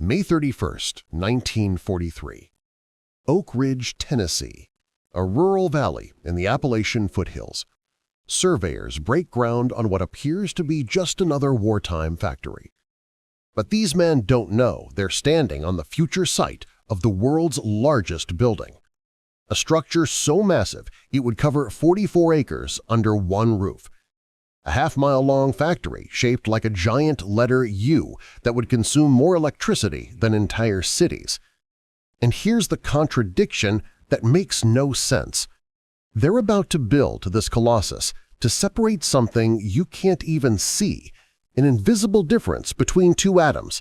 May 31, 1943. Oak Ridge, Tennessee, a rural valley in the Appalachian foothills. Surveyors break ground on what appears to be just another wartime factory. But these men don't know they're standing on the future site of the world's largest building. A structure so massive it would cover 44 acres under one roof. A half-mile-long factory shaped like a giant letter U that would consume more electricity than entire cities. And here's the contradiction that makes no sense. They're about to build this colossus to separate something you can't even see, an invisible difference between two atoms,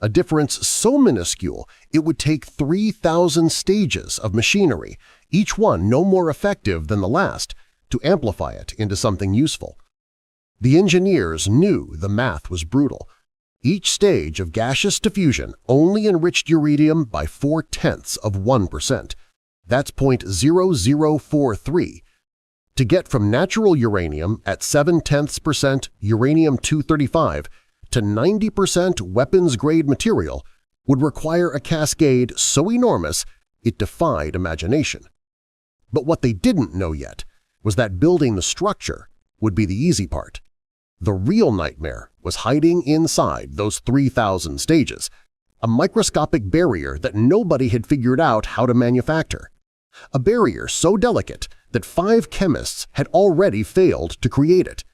a difference so minuscule it would take 3,000 stages of machinery, each one no more effective than the last, to amplify it into something useful. The engineers knew the math was brutal. Each stage of gaseous diffusion only enriched uranium by 0.4%. That's 0.0043. To get from natural uranium at 0.7% uranium-235 to 90% weapons-grade material would require a cascade so enormous it defied imagination. But what they didn't know yet was that building the structure would be the easy part. The real nightmare was hiding inside those 3,000 stages, a microscopic barrier that nobody had figured out how to manufacture. A barrier so delicate that 5 chemists had already failed to create it.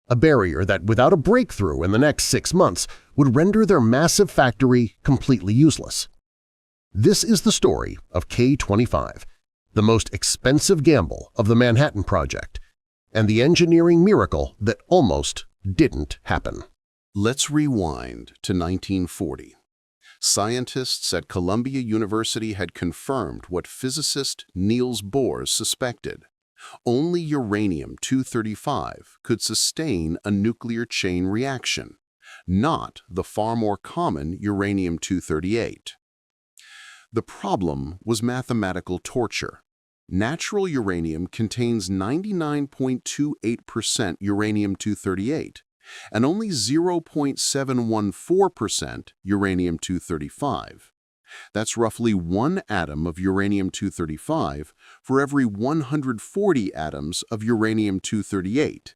A barrier that, without a breakthrough in the next 6 months, would render their massive factory completely useless. This is the story of K-25, the most expensive gamble of the Manhattan Project, and the engineering miracle that almost didn't happen. Let's rewind to 1940. Scientists at Columbia University had confirmed what physicist Niels Bohr suspected. Only uranium-235 could sustain a nuclear chain reaction, not the far more common uranium-238. The problem was mathematical torture. Natural uranium contains 99.28% uranium-238 and only 0.714% uranium-235. That's roughly 1 atom of uranium-235 for every 140 atoms of uranium-238.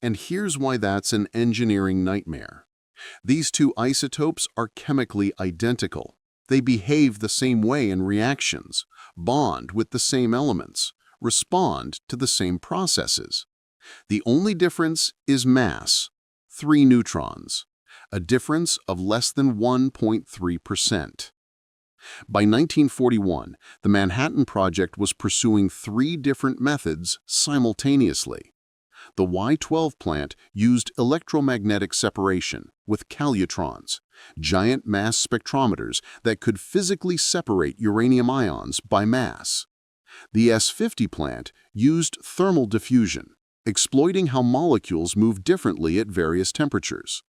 And here's why that's an engineering nightmare. These two isotopes are chemically identical. They behave the same way in reactions, bond with the same elements, respond to the same processes. The only difference is mass, 3 neutrons, a difference of less than 1.3%. By 1941, the Manhattan Project was pursuing 3 different methods simultaneously. The Y-12 plant used electromagnetic separation with calutrons, giant mass spectrometers that could physically separate uranium ions by mass. The S-50 plant used thermal diffusion, exploiting how molecules move differently at various temperatures.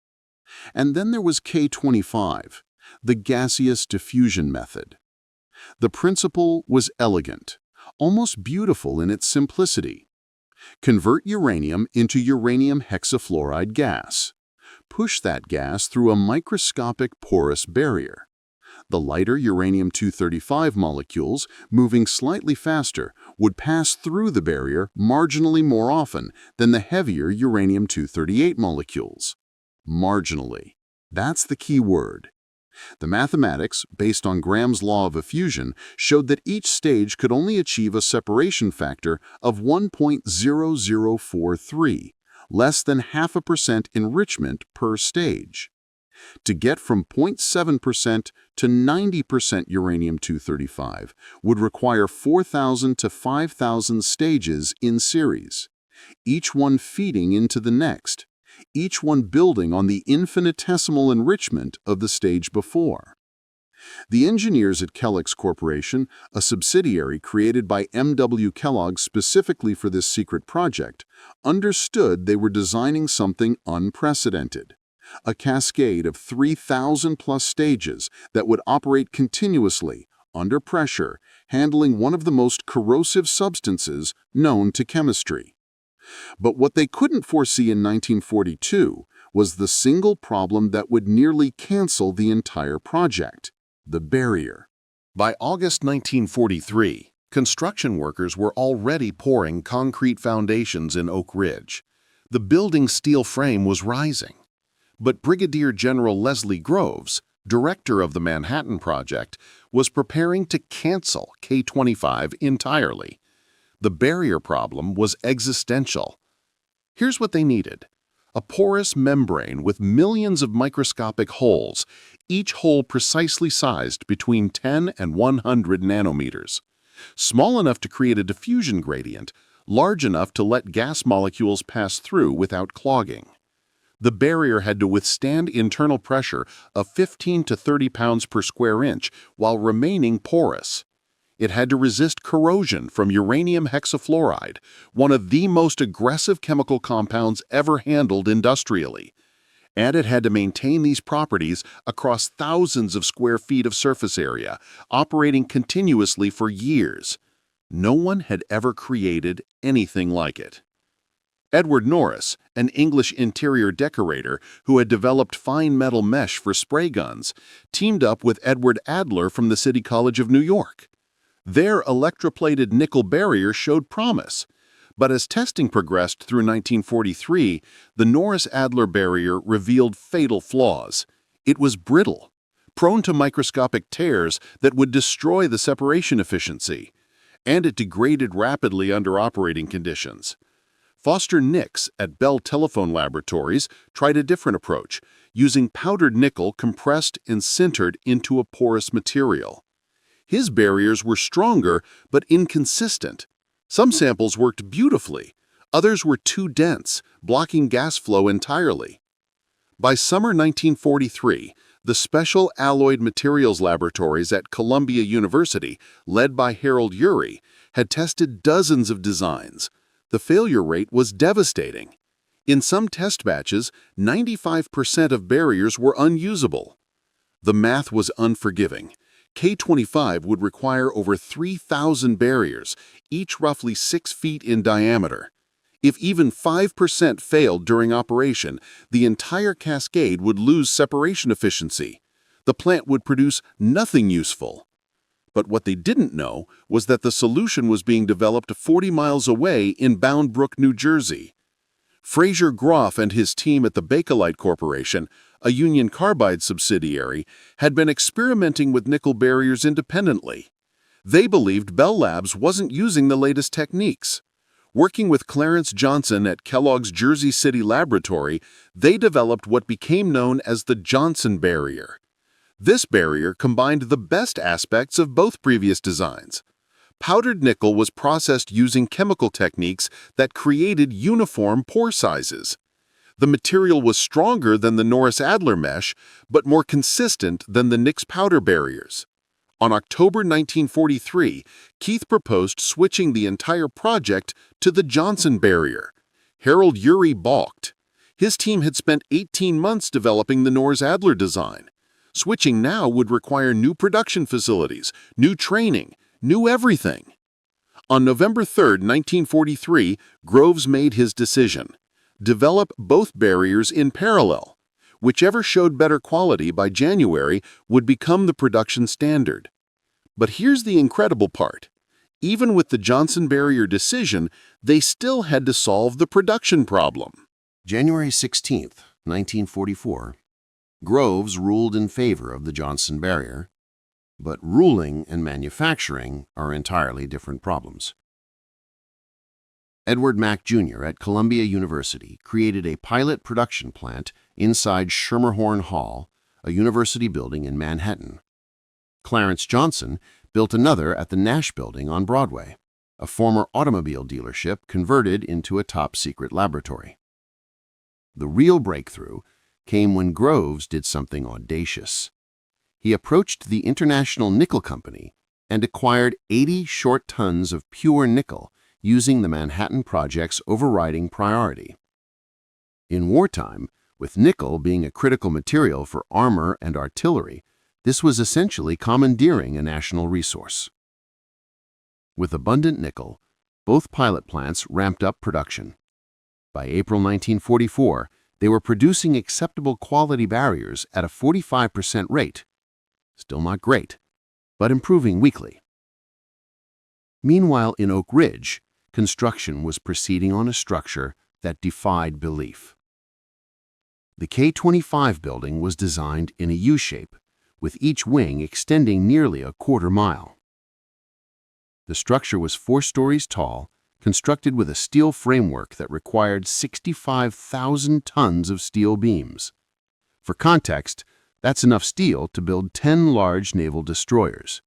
And then there was K-25, the gaseous-diffusion method. The principle was elegant, almost beautiful in its simplicity. Convert uranium into uranium hexafluoride gas. Push that gas through a microscopic porous barrier. The lighter uranium-235 molecules, moving slightly faster, would pass through the barrier marginally more often than the heavier uranium-238 molecules. Marginally. That's the key word. The mathematics, based on Graham's law of effusion, showed that each stage could only achieve a separation factor of 1.0043, less than 0.5% enrichment per stage. To get from 0.7% to 90% uranium-235 would require 4,000 to 5,000 stages in series, each one feeding into the next, each one building on the infinitesimal enrichment of the stage before. The engineers at Kellogg's Corporation, a subsidiary created by M.W. Kellogg specifically for this secret project, understood they were designing something unprecedented. A cascade of 3,000-plus stages that would operate continuously, under pressure, handling one of the most corrosive substances known to chemistry. But what they couldn't foresee in 1942 was the single problem that would nearly cancel the entire project: the barrier. By August 1943, construction workers were already pouring concrete foundations in Oak Ridge. The building's steel frame was rising. But Brigadier General Leslie Groves, director of the Manhattan Project, was preparing to cancel K-25 entirely. The barrier problem was existential. Here's what they needed: a porous membrane with millions of microscopic holes, each hole precisely sized between 10 and 100 nanometers. Small enough to create a diffusion gradient, large enough to let gas molecules pass through without clogging. The barrier had to withstand internal pressure of 15 to 30 pounds per square inch while remaining porous. It had to resist corrosion from uranium hexafluoride, one of the most aggressive chemical compounds ever handled industrially. And it had to maintain these properties across thousands of square feet of surface area, operating continuously for years. No one had ever created anything like it. Edward Norris, an English interior decorator who had developed fine metal mesh for spray guns, teamed up with Edward Adler from the City College of New York. Their electroplated nickel barrier showed promise. But as testing progressed through 1943, the Norris-Adler barrier revealed fatal flaws. It was brittle, prone to microscopic tears that would destroy the separation efficiency, and it degraded rapidly under operating conditions. Foster Nix at Bell Telephone Laboratories tried a different approach, using powdered nickel compressed and sintered into a porous material. His barriers were stronger but inconsistent. Some samples worked beautifully, others were too dense, blocking gas flow entirely. By summer 1943, the Special Alloyed Materials Laboratories at Columbia University, led by Harold Urey, had tested dozens of designs. The failure rate was devastating. In some test batches, 95% of barriers were unusable. The math was unforgiving. K-25 would require over 3,000 barriers, each roughly 6 feet in diameter. If even 5% failed during operation, the entire cascade would lose separation efficiency. The plant would produce nothing useful. But what they didn't know was that the solution was being developed 40 miles away in Bound Brook, New Jersey. Fraser Groff and his team at the Bakelite Corporation, a Union Carbide subsidiary, had been experimenting with nickel barriers independently. They believed Bell Labs wasn't using the latest techniques. Working with Clarence Johnson at Kellogg's Jersey City laboratory, they developed what became known as the Johnson barrier. This barrier combined the best aspects of both previous designs. Powdered nickel was processed using chemical techniques that created uniform pore sizes. The material was stronger than the Norris-Adler mesh, but more consistent than the Nix powder barriers. On October 1943, Keith proposed switching the entire project to the Johnson barrier. Harold Urey balked. His team had spent 18 months developing the Norris-Adler design. Switching now would require new production facilities, new training, new everything. On November 3, 1943, Groves made his decision: develop both barriers in parallel. Whichever showed better quality by January would become the production standard. But here's the incredible part. Even with the Johnson barrier decision, they still had to solve the production problem. January 16, 1944. Groves ruled in favor of the Johnson barrier, but ruling and manufacturing are entirely different problems. Edward Mack Jr. at Columbia University created a pilot production plant inside Schermerhorn Hall, a university building in Manhattan. Clarence Johnson built another at the Nash Building on Broadway, a former automobile dealership converted into a top-secret laboratory. The real breakthrough came when Groves did something audacious. He approached the International Nickel Company and acquired 80 short tons of pure nickel using the Manhattan Project's overriding priority. In wartime, with nickel being a critical material for armor and artillery, this was essentially commandeering a national resource. With abundant nickel, both pilot plants ramped up production. By April 1944, They were producing acceptable quality barriers at a 45% rate. Still not great, but improving weekly. Meanwhile, in Oak Ridge, construction was proceeding on a structure that defied belief. The K-25 building was designed in a U-shape, with each wing extending nearly a quarter mile. The structure was 4 stories tall, constructed with a steel framework that required 65,000 tons of steel beams. For context, that's enough steel to build 10 large naval destroyers.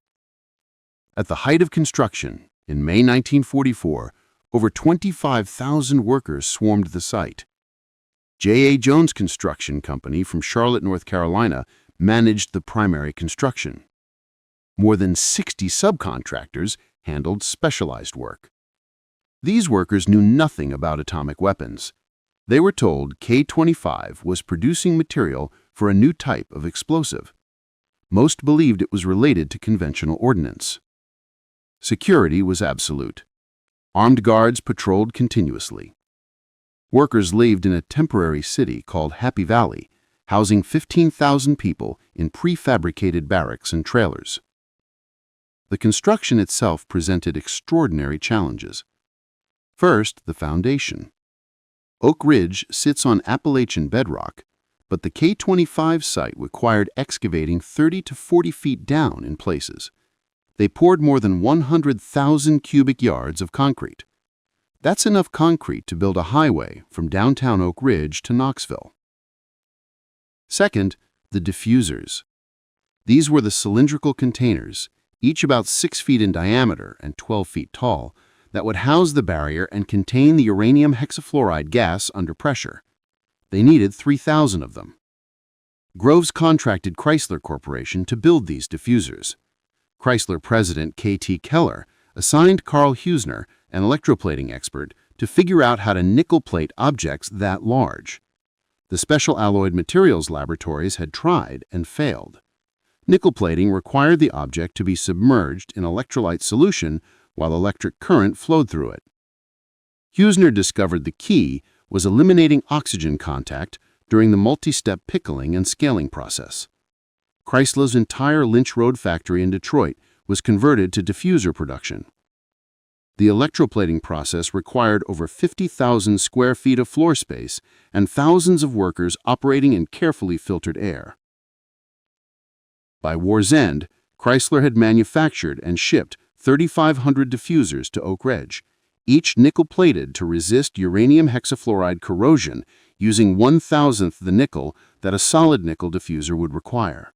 At the height of construction, in May 1944, over 25,000 workers swarmed the site. J.A. Jones Construction Company from Charlotte, North Carolina, managed the primary construction. More than 60 subcontractors handled specialized work. These workers knew nothing about atomic weapons. They were told K-25 was producing material for a new type of explosive. Most believed it was related to conventional ordnance. Security was absolute. Armed guards patrolled continuously. Workers lived in a temporary city called Happy Valley, housing 15,000 people in prefabricated barracks and trailers. The construction itself presented extraordinary challenges. First, the foundation. Oak Ridge sits on Appalachian bedrock, but the K-25 site required excavating 30 to 40 feet down in places. They poured more than 100,000 cubic yards of concrete. That's enough concrete to build a highway from downtown Oak Ridge to Knoxville. Second, the diffusers. These were the cylindrical containers, each about 6 feet in diameter and 12 feet tall, that would house the barrier and contain the uranium hexafluoride gas under pressure. They needed 3,000 of them. Groves contracted Chrysler Corporation to build these diffusers. Chrysler President K.T. Keller assigned Carl Huesner, an electroplating expert, to figure out how to nickel plate objects that large. The Special Alloyed Materials laboratories had tried and failed. Nickel plating required the object to be submerged in electrolyte solution while electric current flowed through it. Huesner discovered the key was eliminating oxygen contact during the multi-step pickling and scaling process. Chrysler's entire Lynch Road factory in Detroit was converted to diffuser production. The electroplating process required over 50,000 square feet of floor space and thousands of workers operating in carefully filtered air. By war's end, Chrysler had manufactured and shipped 3,500 diffusers to Oak Ridge, each nickel-plated to resist uranium hexafluoride corrosion using 1,000th the nickel that a solid nickel diffuser would require.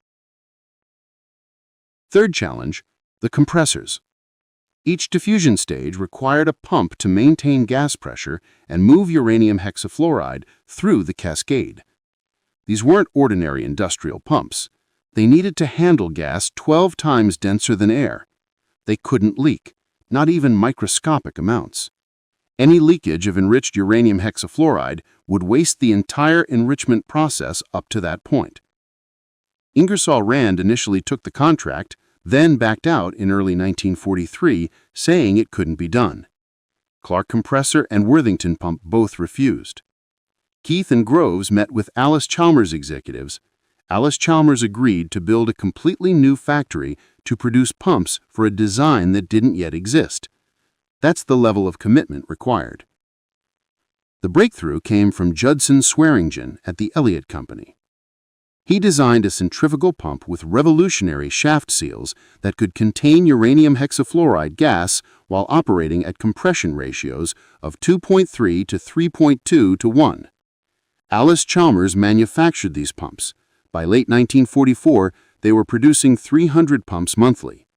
Third challenge, the compressors. Each diffusion stage required a pump to maintain gas pressure and move uranium hexafluoride through the cascade. These weren't ordinary industrial pumps. They needed to handle gas 12 times denser than air. They couldn't leak, not even microscopic amounts. Any leakage of enriched uranium hexafluoride would waste the entire enrichment process up to that point. Ingersoll Rand initially took the contract, then backed out in early 1943, saying it couldn't be done. Clark Compressor and Worthington Pump both refused. Keith and Groves met with Alice Chalmers executives. Alice Chalmers agreed to build a completely new factory to produce pumps for a design that didn't yet exist. That's the level of commitment required. The breakthrough came from Judson Swearingen at the Elliott Company. He designed a centrifugal pump with revolutionary shaft seals that could contain uranium hexafluoride gas while operating at compression ratios of 2.3 to 3.2 to 1. Alice Chalmers manufactured these pumps. By late 1944, they were producing 300 pumps monthly.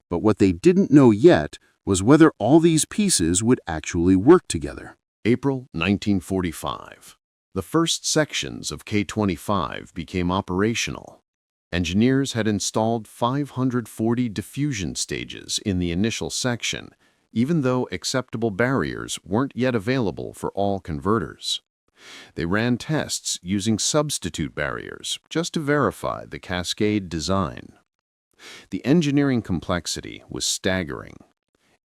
But what they didn't know yet was whether all these pieces would actually work together. April 1945. The first sections of K-25 became operational. Engineers had installed 540 diffusion stages in the initial section, even though acceptable barriers weren't yet available for all converters. They ran tests using substitute barriers just to verify the cascade design. The engineering complexity was staggering.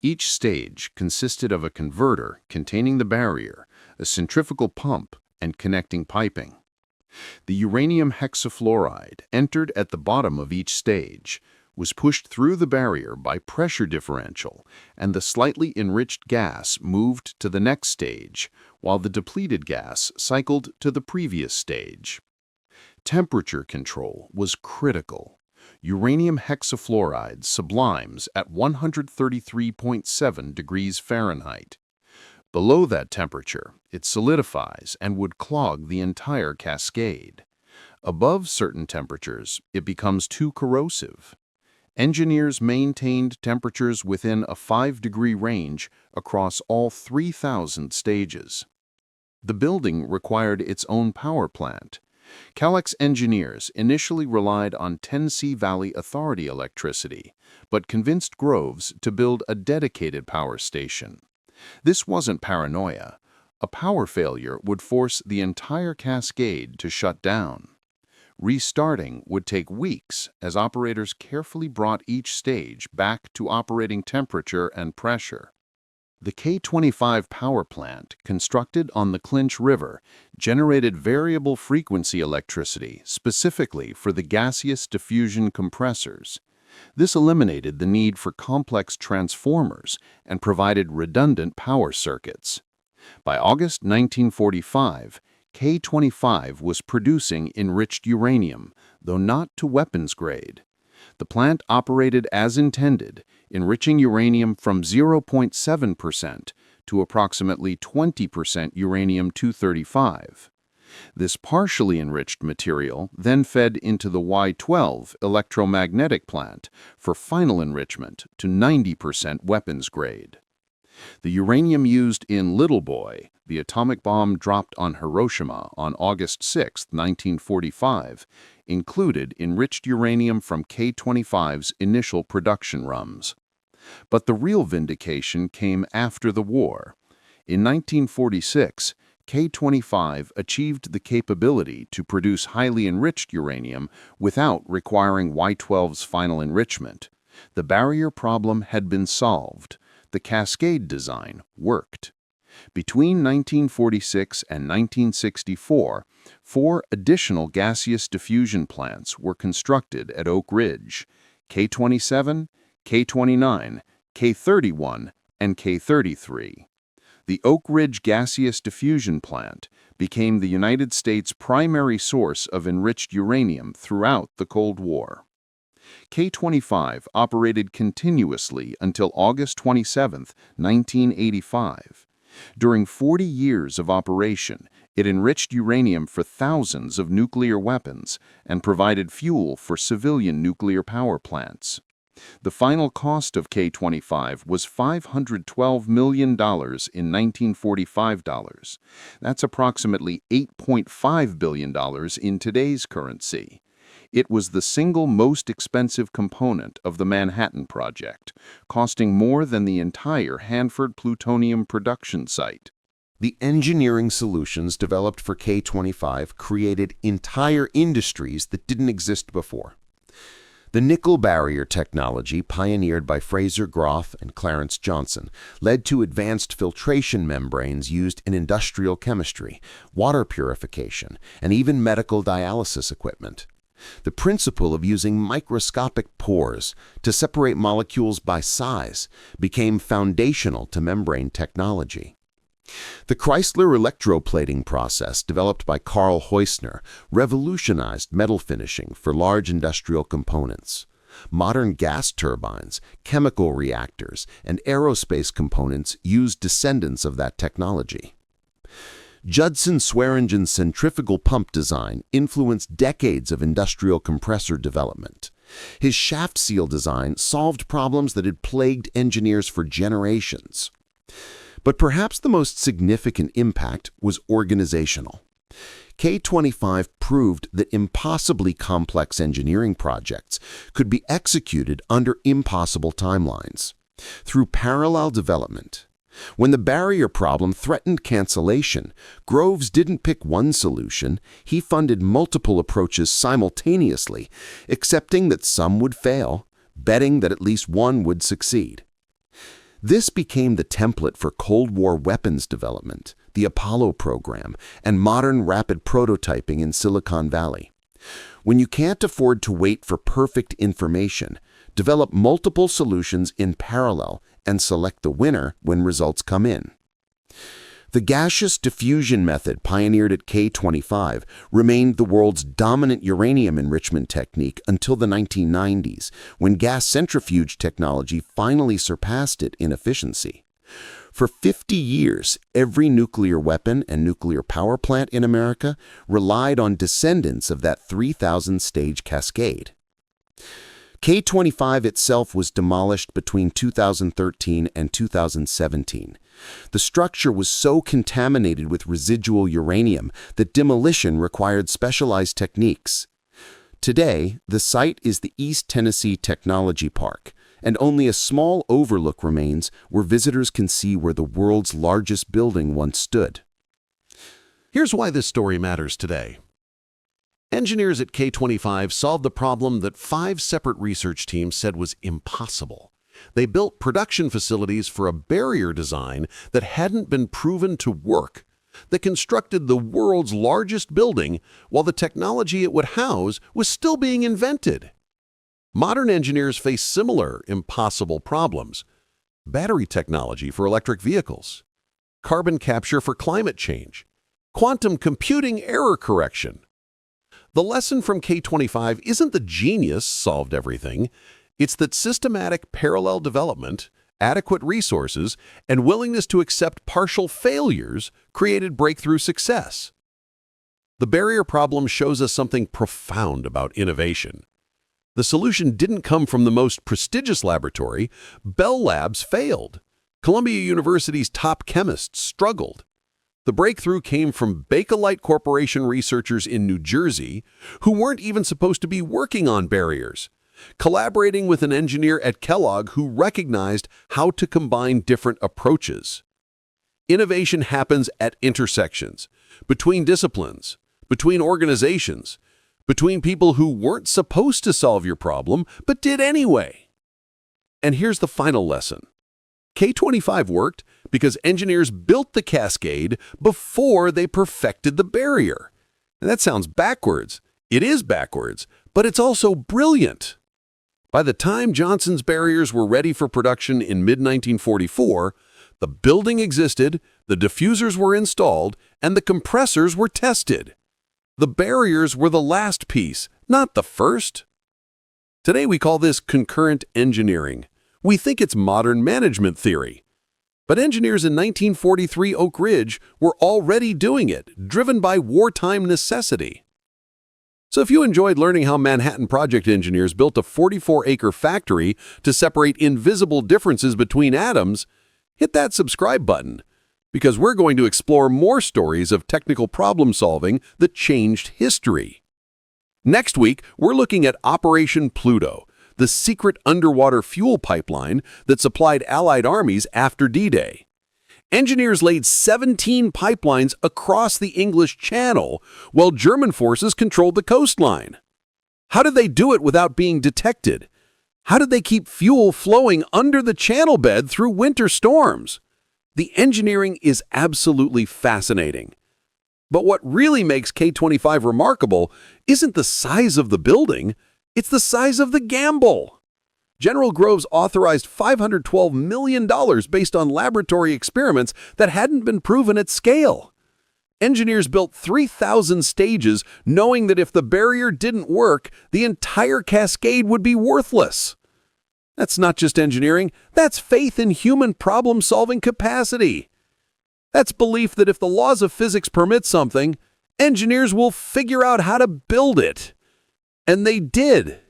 Each stage consisted of a converter containing the barrier, a centrifugal pump, and connecting piping. The uranium hexafluoride entered at the bottom of each stage, was pushed through the barrier by pressure differential, and the slightly enriched gas moved to the next stage, while the depleted gas cycled to the previous stage. Temperature control was critical. Uranium hexafluoride sublimes at 133.7 degrees Fahrenheit. Below that temperature, it solidifies and would clog the entire cascade. Above certain temperatures, it becomes too corrosive. Engineers maintained temperatures within a 5-degree range across all 3,000 stages. The building required its own power plant. Calix engineers initially relied on Tennessee Valley Authority electricity, but convinced Groves to build a dedicated power station. This wasn't paranoia. A power failure would force the entire cascade to shut down. Restarting would take weeks as operators carefully brought each stage back to operating temperature and pressure. The K-25 power plant, constructed on the Clinch River, generated variable frequency electricity specifically for the gaseous-diffusion compressors. This eliminated the need for complex transformers and provided redundant power circuits. By August 1945, K-25 was producing enriched uranium, though not to weapons grade. The plant operated as intended, enriching uranium from 0.7% to approximately 20% uranium-235. This partially enriched material then fed into the WWII electromagnetic plant for final enrichment to 90% weapons grade. The uranium used in Little Boy, the atomic bomb dropped on Hiroshima on August 6, 1945, included enriched uranium from K-25's initial production runs. But the real vindication came after the war. In 1946, K-25 achieved the capability to produce highly enriched uranium without requiring Y-12's final enrichment. The barrier problem had been solved. The cascade design worked. Between 1946 and 1964, 4 additional gaseous diffusion plants were constructed at Oak Ridge: K-27, K-29, K-31, and K-33. The Oak Ridge gaseous diffusion plant became the United States' primary source of enriched uranium throughout the Cold War. K-25 operated continuously until August 27, 1985. During 40 years of operation, it enriched uranium for thousands of nuclear weapons and provided fuel for civilian nuclear power plants. The final cost of K-25 was $512 million in 1945 dollars. That's approximately $8.5 billion in today's currency. It was the single most expensive component of the Manhattan Project, costing more than the entire Hanford plutonium production site. The engineering solutions developed for K-25 created entire industries that didn't exist before. The nickel barrier technology, pioneered by Fraser Groth and Clarence Johnson, led to advanced filtration membranes used in industrial chemistry, water purification, and even medical dialysis equipment. The principle of using microscopic pores to separate molecules by size became foundational to membrane technology. The Chrysler electroplating process, developed by Carl Heusner, revolutionized metal finishing for large industrial components. Modern gas turbines, chemical reactors, and aerospace components use descendants of that technology. Judson Swearingen's centrifugal pump design influenced decades of industrial compressor development. His shaft seal design solved problems that had plagued engineers for generations. But perhaps the most significant impact was organizational. K-25 proved that impossibly complex engineering projects could be executed under impossible timelines. Through parallel development, when the barrier problem threatened cancellation, Groves didn't pick one solution. He funded multiple approaches simultaneously, accepting that some would fail, betting that at least one would succeed. This became the template for Cold War weapons development, the Apollo program, and modern rapid prototyping in Silicon Valley. When you can't afford to wait for perfect information, develop multiple solutions in parallel and select the winner when results come in. The gaseous diffusion method pioneered at K-25 remained the world's dominant uranium enrichment technique until the 1990s, when gas centrifuge technology finally surpassed it in efficiency. For 50 years, every nuclear weapon and nuclear power plant in America relied on descendants of that 3,000-stage cascade. K-25 itself was demolished between 2013 and 2017. The structure was so contaminated with residual uranium that demolition required specialized techniques. Today, the site is the East Tennessee Technology Park, and only a small overlook remains where visitors can see where the world's largest building once stood. Here's why this story matters today. Engineers at K-25 solved the problem that 5 separate research teams said was impossible. They built production facilities for a barrier design that hadn't been proven to work. They constructed the world's largest building while the technology it would house was still being invented. Modern engineers face similar impossible problems. Battery technology for electric vehicles, carbon capture for climate change, quantum computing error correction. The lesson from K-25 isn't that genius solved everything. It's that systematic parallel development, adequate resources, and willingness to accept partial failures created breakthrough success. The barrier problem shows us something profound about innovation. The solution didn't come from the most prestigious laboratory. Bell Labs failed. Columbia University's top chemists struggled. The breakthrough came from Bakelite Corporation researchers in New Jersey who weren't even supposed to be working on barriers, collaborating with an engineer at Kellogg who recognized how to combine different approaches. Innovation happens at intersections, between disciplines, between organizations, between people who weren't supposed to solve your problem but did anyway. And here's the final lesson. K-25 worked because engineers built the cascade before they perfected the barrier. And that sounds backwards. It is backwards, but it's also brilliant. By the time Johnson's barriers were ready for production in mid-1944, the building existed, the diffusers were installed, and the compressors were tested. The barriers were the last piece, not the first. Today we call this concurrent engineering. We think it's modern management theory. But engineers in 1943 Oak Ridge were already doing it, driven by wartime necessity. So if you enjoyed learning how Manhattan Project engineers built a 44-acre factory to separate invisible differences between atoms, hit that subscribe button, because we're going to explore more stories of technical problem solving that changed history. Next week, we're looking at Operation Pluto, the secret underwater fuel pipeline that supplied Allied armies after D-Day. Engineers laid 17 pipelines across the English Channel while German forces controlled the coastline. How did they do it without being detected? How did they keep fuel flowing under the channel bed through winter storms? The engineering is absolutely fascinating. But what really makes K-25 remarkable isn't the size of the building, it's the size of the gamble. General Groves authorized $512 million based on laboratory experiments that hadn't been proven at scale. Engineers built 3,000 stages knowing that if the barrier didn't work, the entire cascade would be worthless. That's not just engineering, that's faith in human problem-solving capacity. That's belief that if the laws of physics permit something, engineers will figure out how to build it. And they did.